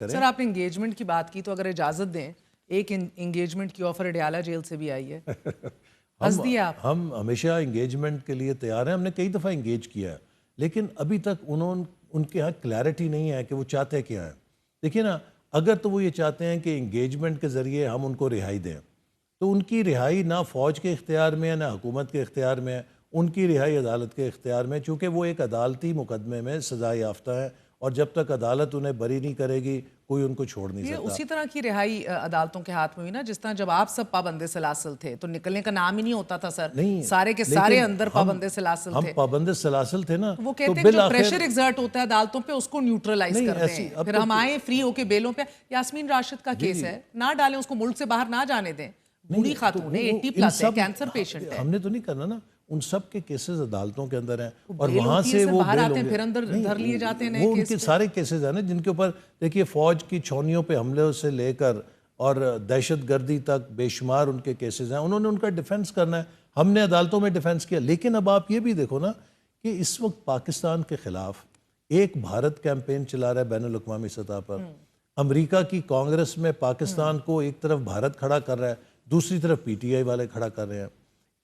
کریں. سر آپ نے انگیجمنٹ کی بات کی تو اگر اجازت دیں ایک انگیجمنٹ کی آفر اڈیالہ جیل سے بھی آئی ہے. ہنس دیے آپ. ہم ہمیشہ انگیجمنٹ کے لیے تیار ہیں, ہم نے کئی دفعہ انگیج کیا ہے, لیکن ابھی تک ان کے ہاں کلیئرٹی نہیں ہے کہ وہ چاہتے کیا ہیں. دیکھیے نا, اگر تو وہ یہ چاہتے ہیں کہ انگیجمنٹ کے ذریعے ہم ان کو رہائی دیں, تو ان کی رہائی نہ فوج کے اختیار میں ہے نہ حکومت کے اختیار میں ہے, ان کی رہائی عدالت کے اختیار میں, چونکہ وہ ایک عدالتی مقدمے میں سزا یافتہ ہیں, اور جب تک عدالت انہیں بری نہیں کرے گی کوئی ان کو چھوڑ نہیں یہ سکتا. اسی طرح کی رہائی عدالتوں کے ہاتھ میں ہوئی نا, جس طرح جب آپ سب پابند سلاسل تھے تو نکلنے کا نام ہی نہیں ہوتا تھا سر, سارے کے سارے اندر پابند سلاسل تھے. ہم پابند سلاسل تھے نا, وہ کہتے ہیں جو پریشر ایگزرٹ ہوتا ہے عدالتوں پہ اس کو نیوٹرلائز کرتے ہیں, پھر ہم آئیں فری ہو کے بیلوں پہ. یاسمین راشد کا کیس ہے, نہ ڈالیں اس کو, ملک سے باہر نہ جانے دیں. بوڑھی خاتون ہے, 80 پلس ہے, کینسر پیشنٹ ہے. ہم نے تو نہیں کرنا نا, ان سب کے کیسز عدالتوں کے اندر ہیں, اور وہاں سے وہ باہر بیل آتے ہوں ہیں گے. پھر اندر دھر لیے جاتے ہیں. وہ ان کے سارے کیسز ہیں نا جن کے اوپر دیکھیے فوج کی چھاؤنیوں پہ حملے سے لے کر اور دہشت گردی تک بے شمار ان کے کیسز ہیں. انہوں نے ان کا ڈیفنس کرنا ہے, ہم نے عدالتوں میں ڈیفنس کیا. لیکن اب آپ یہ بھی دیکھو نا کہ اس وقت پاکستان کے خلاف ایک بھارت کیمپین چلا رہا ہے بین الاقوامی سطح پر. امریکہ کی کانگریس میں پاکستان کو ایک طرف بھارت کھڑا کر رہا ہے, دوسری طرف پی ٹی آئی والے کھڑا کر رہے ہیں.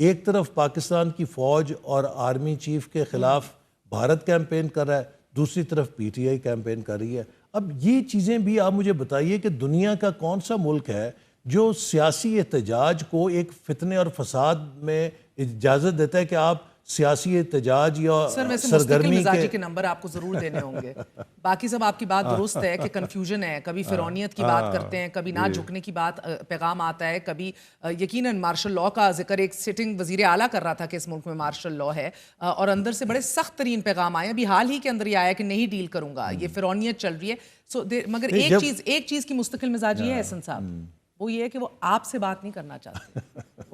ایک طرف پاکستان کی فوج اور آرمی چیف کے خلاف بھارت کیمپین کر رہا ہے, دوسری طرف پی ٹی آئی کیمپین کر رہی ہے. اب یہ چیزیں بھی آپ مجھے بتائیے کہ دنیا کا کون سا ملک ہے جو سیاسی احتجاج کو ایک فتنے اور فساد میں اجازت دیتا ہے کہ آپ سیاسی احتجاج یا سر ویسے مستقل سرگرمی مزاجی کے نمبر آپ کو ضرور دینے ہوں گے. باقی سب آپ کی بات درست ہے کہ کنفیوژن ہے, کبھی فرعونیت کی بات کرتے ہیں, کبھی نہ جھکنے کی بات پیغام آتا ہے, کبھی یقیناً مارشل لاء کا ذکر ایک سٹنگ وزیر اعلیٰ کر رہا تھا کہ اس ملک میں مارشل لاء ہے, اور اندر سے بڑے سخت ترین پیغام آئے. ابھی حال ہی کے اندر یہ آیا کہ نہیں ڈیل کروں گا, یہ فرعونیت چل رہی ہے. مگر ایک چیز کی مستقل مزاجی ہے احسن صاحب, وہ یہ ہے کہ وہ آپ سے بات نہیں کرنا چاہتے.